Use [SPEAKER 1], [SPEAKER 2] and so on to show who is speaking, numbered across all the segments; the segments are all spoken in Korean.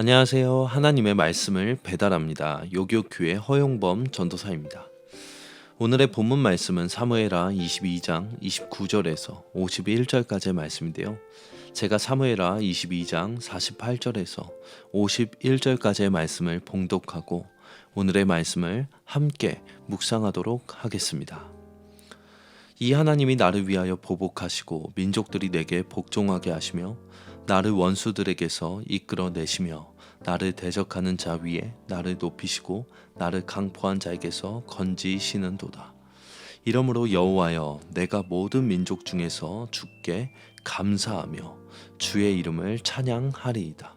[SPEAKER 1] 안녕하세요. 하나님의 말씀을 배달합니다. 요교교회 허용범 전도사입니다. 오늘의 본문 말씀은 사무엘하 22장 29절에서 51절까지의 말씀인데요. 제가 사무엘하 22장 48절에서 51절까지의 말씀을 봉독하고 오늘의 말씀을 함께 묵상하도록 하겠습니다. 이 하나님이 나를 위하여 보복하시고 민족들이 내게 복종하게 하시며 나를 원수들에게서 이끌어내시며 나를 대적하는 자 위에 나를 높이시고 나를 강포한 자에게서 건지시는도다. 이러므로 여호와여, 내가 모든 민족 중에서 주께 감사하며 주의 이름을 찬양하리이다.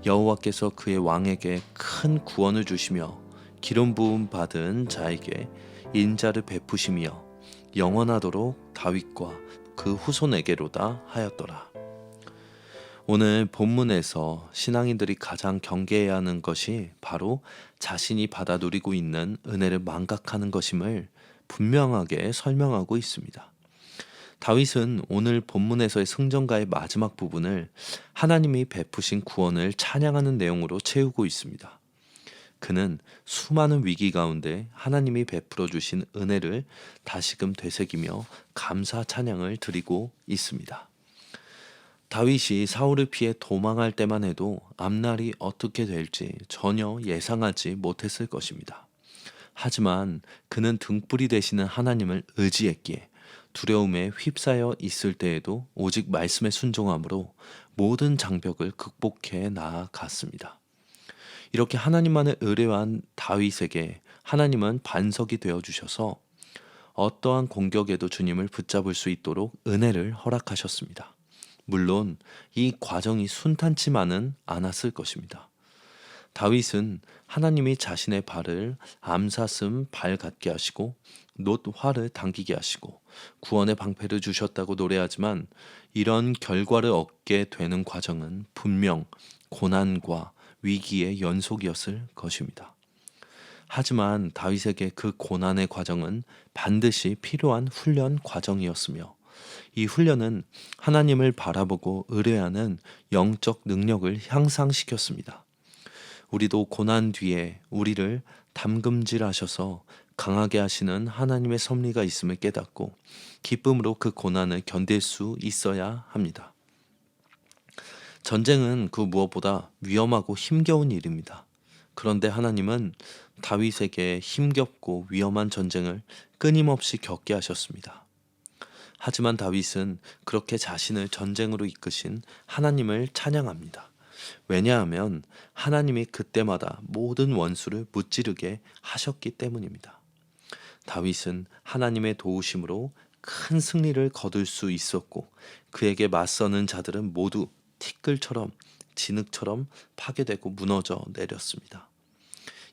[SPEAKER 1] 여호와께서 그의 왕에게 큰 구원을 주시며 기름 부음 받은 자에게 인자를 베푸시며 영원하도록 다윗과 그 후손에게로다 하였더라. 오늘 본문에서 신앙인들이 가장 경계해야 하는 것이 바로 자신이 받아 누리고 있는 은혜를 망각하는 것임을 분명하게 설명하고 있습니다. 다윗은 오늘 본문에서의 승전가의 마지막 부분을 하나님이 베푸신 구원을 찬양하는 내용으로 채우고 있습니다. 그는 수많은 위기 가운데 하나님이 베풀어 주신 은혜를 다시금 되새기며 감사 찬양을 드리고 있습니다. 다윗이 사울을 피해 도망할 때만 해도 앞날이 어떻게 될지 전혀 예상하지 못했을 것입니다. 하지만 그는 등불이 되시는 하나님을 의지했기에 두려움에 휩싸여 있을 때에도 오직 말씀에 순종함으로 모든 장벽을 극복해 나아갔습니다. 이렇게 하나님만을 의뢰한 다윗에게 하나님은 반석이 되어주셔서 어떠한 공격에도 주님을 붙잡을 수 있도록 은혜를 허락하셨습니다. 물론 이 과정이 순탄치만은 않았을 것입니다. 다윗은 하나님이 자신의 발을 암사슴 발 같게 하시고 놋 활을 당기게 하시고 구원의 방패를 주셨다고 노래하지만 이런 결과를 얻게 되는 과정은 분명 고난과 위기의 연속이었을 것입니다. 하지만 다윗에게 그 고난의 과정은 반드시 필요한 훈련 과정이었으며 이 훈련은 하나님을 바라보고 의뢰하는 영적 능력을 향상시켰습니다. 우리도 고난 뒤에 우리를 담금질하셔서 강하게 하시는 하나님의 섭리가 있음을 깨닫고 기쁨으로 그 고난을 견딜 수 있어야 합니다. 전쟁은 그 무엇보다 위험하고 힘겨운 일입니다. 그런데 하나님은 다윗에게 힘겹고 위험한 전쟁을 끊임없이 겪게 하셨습니다. 하지만 다윗은 그렇게 자신을 전쟁으로 이끄신 하나님을 찬양합니다. 왜냐하면 하나님이 그때마다 모든 원수를 무찌르게 하셨기 때문입니다. 다윗은 하나님의 도우심으로 큰 승리를 거둘 수 있었고 그에게 맞서는 자들은 모두 티끌처럼 진흙처럼 파괴되고 무너져 내렸습니다.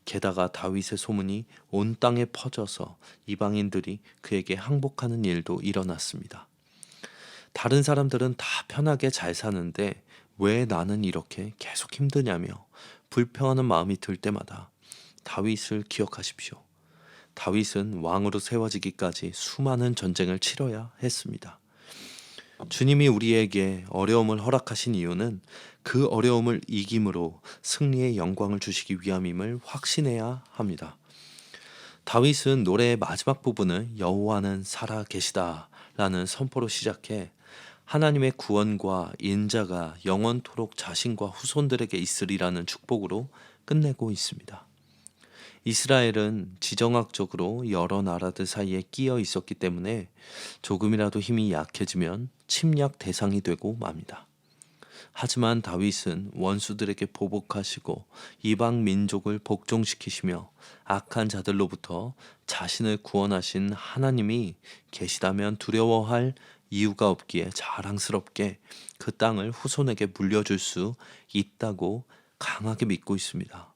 [SPEAKER 1] 게다가 다윗의 소문이 온 땅에 퍼져서 이방인들이 그에게 항복하는 일도 일어났습니다. 다른 사람들은 다 편하게 잘 사는데 왜 나는 이렇게 계속 힘드냐며 불평하는 마음이 들 때마다 다윗을 기억하십시오. 다윗은 왕으로 세워지기까지 수많은 전쟁을 치러야 했습니다. 주님이 우리에게 어려움을 허락하신 이유는 그 어려움을 이김으로 승리의 영광을 주시기 위함임을 확신해야 합니다. 다윗은 노래의 마지막 부분을 여호와는 살아 계시다 라는 선포로 시작해 하나님의 구원과 인자가 영원토록 자신과 후손들에게 있으리라는 축복으로 끝내고 있습니다. 이스라엘은 지정학적으로 여러 나라들 사이에 끼어 있었기 때문에 조금이라도 힘이 약해지면 침략 대상이 되고 맙니다. 하지만 다윗은 원수들에게 보복하시고 이방 민족을 복종시키시며 악한 자들로부터 자신을 구원하신 하나님이 계시다면 두려워할 이유가 없기에 자랑스럽게 그 땅을 후손에게 물려줄 수 있다고 강하게 믿고 있습니다.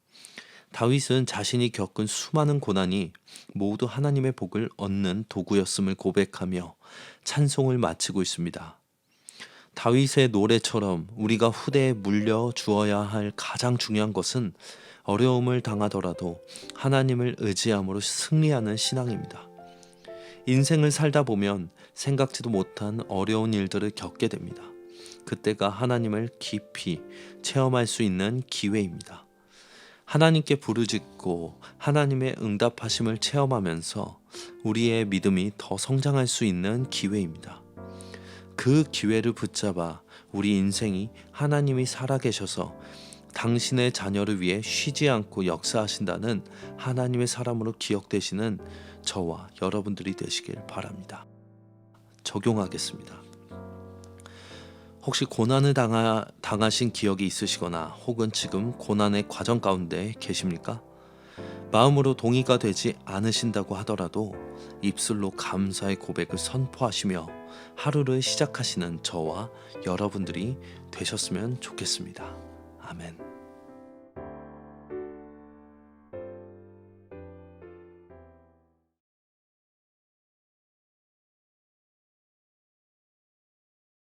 [SPEAKER 1] 다윗은 자신이 겪은 수많은 고난이 모두 하나님의 복을 얻는 도구였음을 고백하며 찬송을 마치고 있습니다. 다윗의 노래처럼 우리가 후대에 물려주어야 할 가장 중요한 것은 어려움을 당하더라도 하나님을 의지함으로 승리하는 신앙입니다. 인생을 살다 보면 생각지도 못한 어려운 일들을 겪게 됩니다. 그때가 하나님을 깊이 체험할 수 있는 기회입니다. 하나님께 부르짖고 하나님의 응답하심을 체험하면서 우리의 믿음이 더 성장할 수 있는 기회입니다. 그 기회를 붙잡아 우리 인생이 하나님이 살아계셔서 당신의 자녀를 위해 쉬지 않고 역사하신다는 하나님의 사람으로 기억되시는 저와 여러분들이 되시길 바랍니다. 적용하겠습니다. 혹시 고난을 당하신 기억이 있으시거나 혹은 지금 고난의 과정 가운데 계십니까? 마음으로 동의가 되지 않으신다고 하더라도 입술로 감사의 고백을 선포하시며 하루를 시작하시는 저와 여러분들이 되셨으면 좋겠습니다. 아멘.